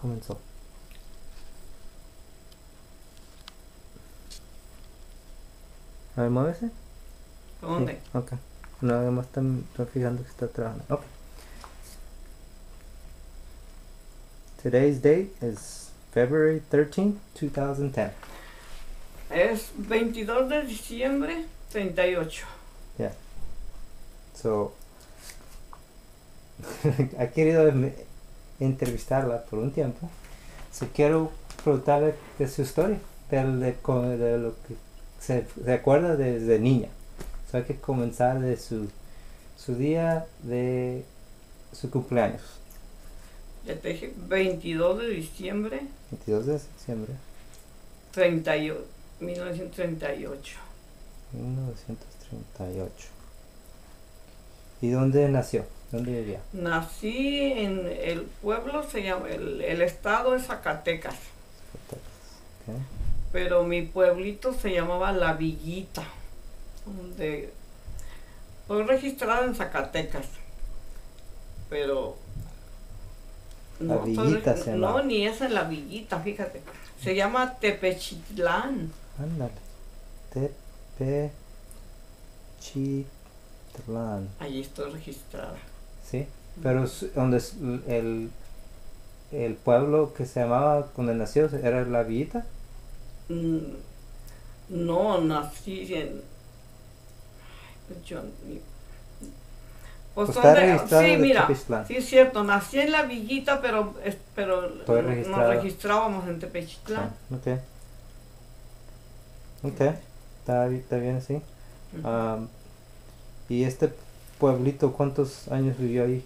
comenzó. A ver, muévese. ¿Dónde? Sí, ok. Nada más estoy fijando que está trabajando. Ok. Today's date is February 13th, 2010. Es 22 de diciembre 38. Yeah. So, ha querido entrevistarla por un tiempo. So, quiero preguntarle de su historia, de lo que se acuerda desde niña. So, hay que comenzar de su día de su cumpleaños. Ya te dije, 22 de diciembre 22 de diciembre 1938. 1938. ¿Y dónde nació? ¿Dónde vivía? Nací en el pueblo, se llama, el estado es Zacatecas, Okay. pero mi pueblito se llamaba La Villita, donde fue registrado en Zacatecas, pero La Villita se llamaba. no, ni es en La Villita, fíjate, se llama Tepechitlán. Ándale. Tepechitlán. Allí estoy registrada. Sí. Pero donde el pueblo que se llamaba donde nació era La Villita. No, nací en... Yo, pues Está donde, registrado sí, de mira, Tepechitlán. sí es cierto, nací en La Villita, pero Estoy registrado. nos registrábamos en Tepechitlán. Ok. Ok. Está bien así. ¿Y este pueblito cuántos años vivió ahí?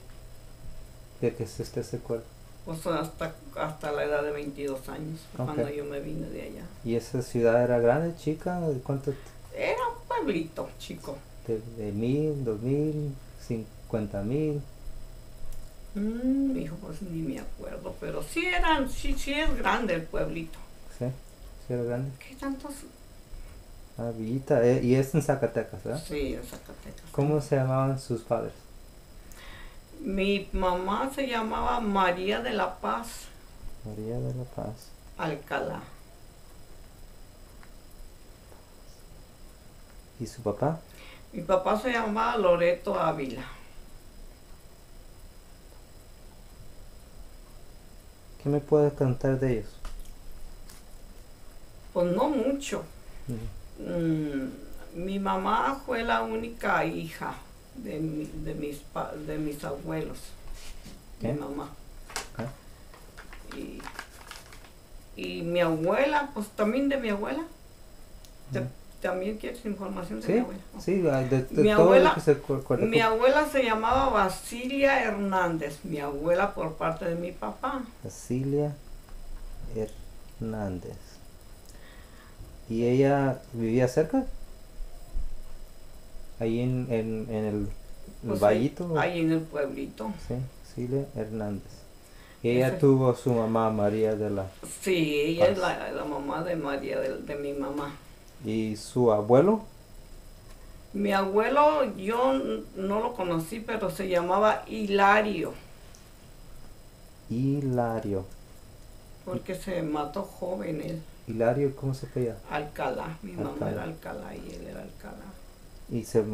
De que se acuerda. Pues hasta la edad de 22 años, cuando yo me vine de allá. ¿Y esa ciudad era grande, chica? ¿De cuánto? Era un pueblito chico. ¿De 1000, 2000, 50,000? Hijo, pues ni me acuerdo, pero sí es grande el pueblito. Sí, sí era grande. ¿Qué tantos? Ah, Villita, y es en Zacatecas, ¿verdad? Sí, en Zacatecas. ¿Cómo se llamaban sus padres? Mi mamá se llamaba María de la Paz María de la Paz. Alcalá. ¿Y su papá? Mi papá se llamaba Loreto Ávila. ¿Qué me puede contar de ellos? Pues no mucho. Mi mamá fue la única hija de mis abuelos. ¿Qué? Mi mamá. ¿Qué? Y mi abuela, pues también de mi abuela. ¿También quieres información de mi abuela? Sí, de Mi todo abuela, lo que se acuerda. mi abuela se llamaba Basilia Hernández, mi abuela por parte de mi papá. Basilia Hernández. ¿Y ella vivía cerca? Ahí en el Pues vallito. ahí en el pueblito. Sí, Basilia Hernández. Y ella tuvo su mamá María de la... Sí, ella es la mamá de María, de mi mamá. ¿Y su abuelo? Mi abuelo yo no lo conocí, pero se llamaba Hilario. Hilario. Porque se mató joven él. Hilario, ¿cómo se llama? Alcalá, mi mamá era Alcalá y él era Alcalá. ¿Y se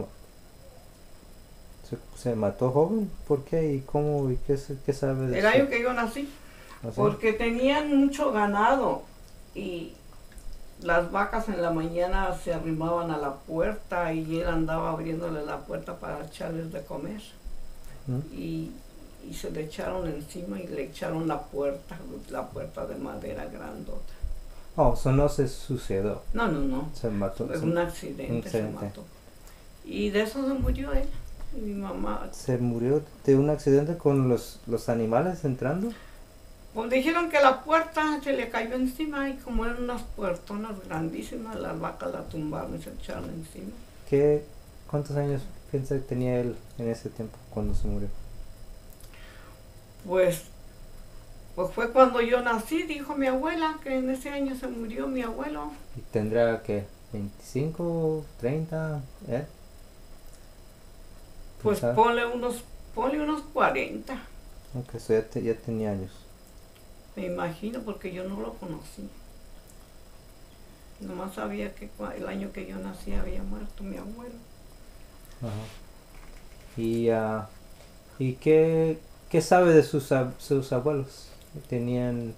mató joven? ¿Por qué? ¿Y cómo? ¿Y qué sabe de El eso? año que yo nací. ¿Ah, sí? Porque tenían mucho ganado y las vacas en la mañana se arrimaban a la puerta y él andaba abriéndole la puerta para echarles de comer. Y se le echaron encima y le echaron la puerta de madera grandota. Oh, eso no se sucedió. No. Se mató. Es un accidente, se mató. Y de eso se murió él. Y mi mamá. ¿Se murió de un accidente con los animales entrando? Pues dijeron que la puerta se le cayó encima y como eran unas puertonas grandísimas, las vacas la tumbaron y se echaron encima. ¿Cuántos años piensa que tenía él en ese tiempo cuando se murió? Pues fue cuando yo nací, dijo mi abuela, que en ese año se murió mi abuelo. ¿Y tendrá que 25, 30? Pues ponle unos 40. Ok, eso ya tenía años. Me imagino porque yo no lo conocí. Nomás sabía que el año que yo nací había muerto mi abuelo. Ajá. ¿Y, ¿y qué sabe de sus abuelos? Tenían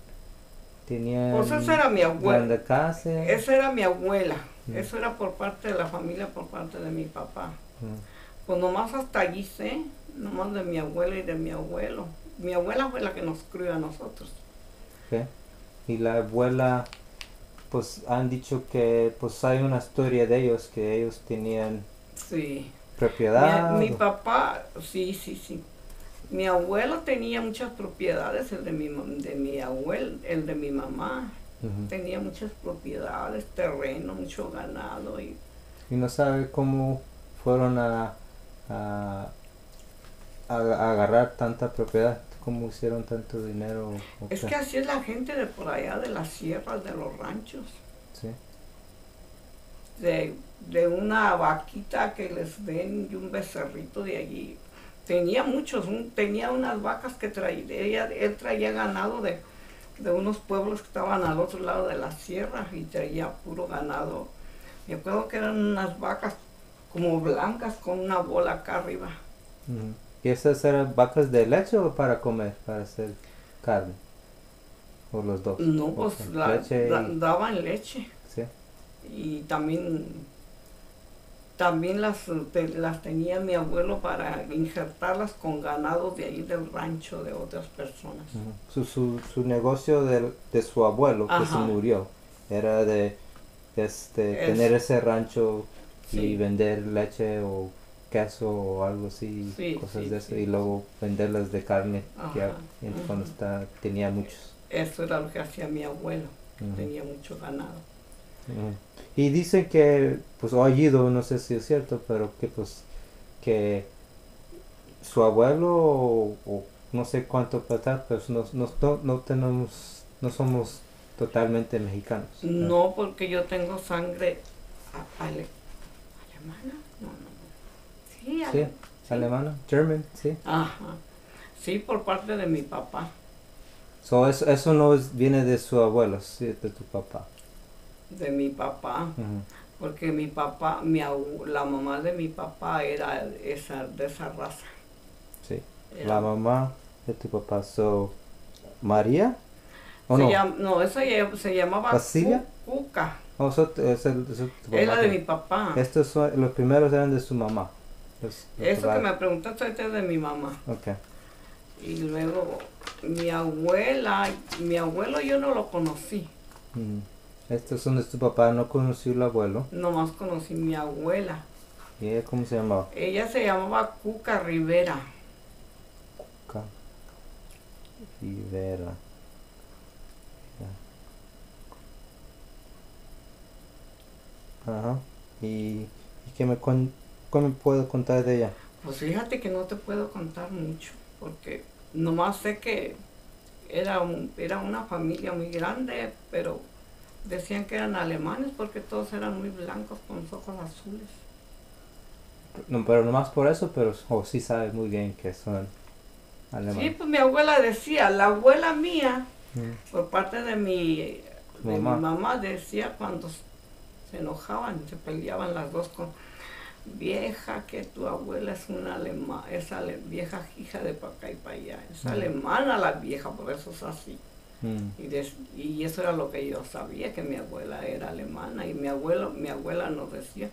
Pues esa era mi abuela. grande casa. Esa era mi abuela. Mm. Eso era por parte de la familia, por parte de mi papá. Mm. Pues nomás hasta allí sé, nomás de mi abuela y de mi abuelo. Mi abuela fue la que nos crió a nosotros. Okay. Y la abuela, pues han dicho que pues hay una historia de ellos, que ellos tenían Sí. propiedad. Mi papá, sí, sí, sí. Mi abuelo tenía muchas propiedades, el de mi abuelo, el de mi mamá. Ujú. Tenía muchas propiedades, terreno, mucho ganado. Y no sabe cómo fueron a agarrar tanta propiedad, cómo hicieron tanto dinero. Es que así es la gente de por allá, de las sierras, de los ranchos. Sí. De una vaquita que les den y un becerrito de allí. Tenía muchos, tenía unas vacas que traía, él traía ganado de unos pueblos que estaban al otro lado de la sierra y traía puro ganado. Me acuerdo que eran unas vacas como blancas con una bola acá arriba. Ujú. ¿Y esas eran vacas de leche o para comer, para hacer carne? ¿O los dos? No, pues leche daban leche. Sí. Y también las tenía mi abuelo para injertarlas con ganado de ahí del rancho de otras personas. Uh-huh. Su negocio de su abuelo, que se murió, era de tener ese rancho y vender leche o queso o algo así, cosas de eso, y luego venderlas de carne, ya, cuando tenía muchos. Eso era lo que hacía mi abuelo, que tenía mucho ganado. Y dicen que, pues oído, no sé si es cierto, pero que pues que su abuelo o no sé cuánto plata, pues no somos totalmente mexicanos. No, porque yo tengo sangre alemana, sí, alemana, German, sí. Ajá, sí, por parte de mi papá. So, eso no viene de su abuelo, sí, de tu papá. De mi papá, porque mi papá, la mamá de mi papá era de esa raza. Sí, la mamá de tu papá, ¿María? ¿O no? No, eso se llamaba ¿Basilia? Cuca. Eso tu papá. Era de mi papá. Los primeros eran de su mamá. Eso que me preguntaste es de mi mamá. Okay. Y luego mi abuelo yo no lo conocí. Estos son de tu papá, no conoció el abuelo. Nomás conocí mi abuela. ¿Y ella cómo se llamaba? Ella se llamaba Cuca Rivera. Cuca Rivera. Ajá. ¿Y qué me puedo contar de ella? Pues fíjate que no te puedo contar mucho, porque nomás sé que era una familia muy grande, pero decían que eran alemanes porque todos eran muy blancos con los ojos azules. No, pero nomás por eso, pero sí sabe muy bien que son alemanes. Sí, pues mi abuela decía, la abuela mía, por parte de mi mamá, decía cuando se enojaban, se peleaban las dos con vieja, que tu abuela es una alemana, esa vieja hija de para acá y para allá, es alemana la vieja, por eso es así. Y eso era lo que yo sabía, que mi abuela era alemana, y mi abuela nos decía,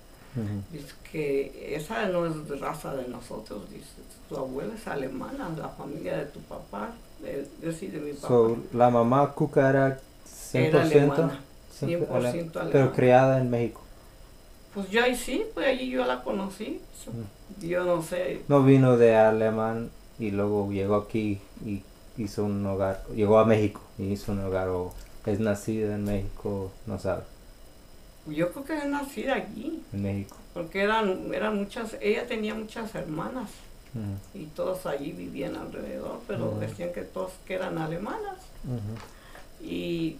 dice que esa no es raza de nosotros, dice, tu abuela es alemana, la familia de tu papá, de mi papá. La mamá Cuca era 100%, era alemana, 100% alemana. Pero criada en México. Pues yo ahí sí, pues allí yo la conocí. Yo no sé. No vino de alemán y luego llegó aquí y hizo un hogar, llegó a México y hizo un hogar, o es nacida en México, no sabe. Yo creo que es nacida allí. En México. Porque eran muchas, ella tenía muchas hermanas y todos allí vivían alrededor, pero decían que todos que eran alemanas. Y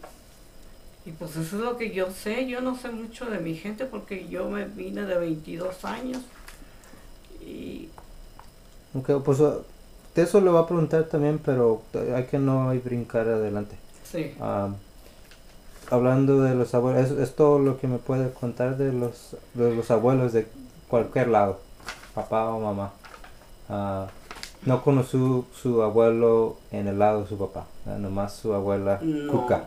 pues eso es lo que yo sé. Yo no sé mucho de mi gente porque yo me vine de 22 años. Ok, pues de eso le voy a preguntar también, pero hay que no brincar adelante. Sí. Hablando de los abuelos, es todo lo que me puede contar de los abuelos de cualquier lado, papá o mamá. No conocí su abuelo en el lado de su papá, nomás su abuela Cuca. No.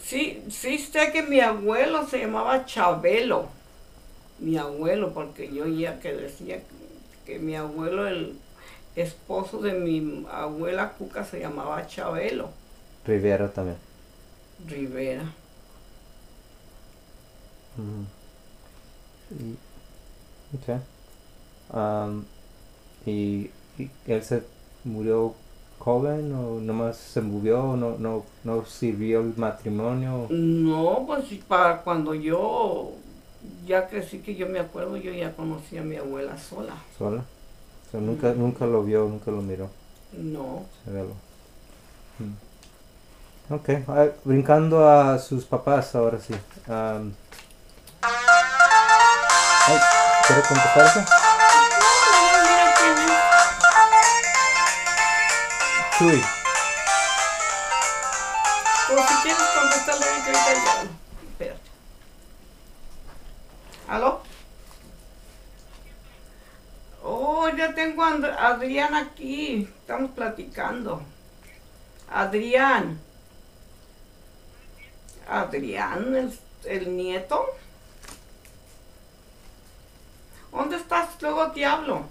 Sí, sí sé que mi abuelo se llamaba Chabelo. Mi abuelo, porque yo ya que decía que mi abuelo, el esposo de mi abuela Cuca, se llamaba Chabelo Rivera también. Rivera. Y, okay. Y él se murió joven o nomás se murió, no sirvió el matrimonio No, pues para cuando yo ya crecí, que yo me acuerdo, yo ya conocí a mi abuela sola. sola. O sea, nunca lo vio, nunca lo miró. No. Se ve Ok, brincando a sus papás ahora sí. ¿Quiere contestar eso? No, mira quién es. Chuy. Pues si quieres contestarle ahorita ya. Espérate. ¿Aló? Oh, ya tengo a Adrián aquí. Estamos platicando. Adrián. Adrián, el nieto. ¿Dónde estás? Luego te hablo.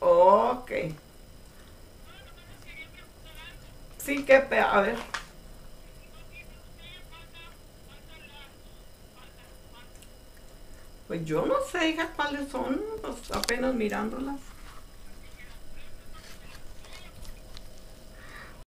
Ok. Sí, a ver. Pues yo no sé, hija, cuáles son, pues apenas mirándolas.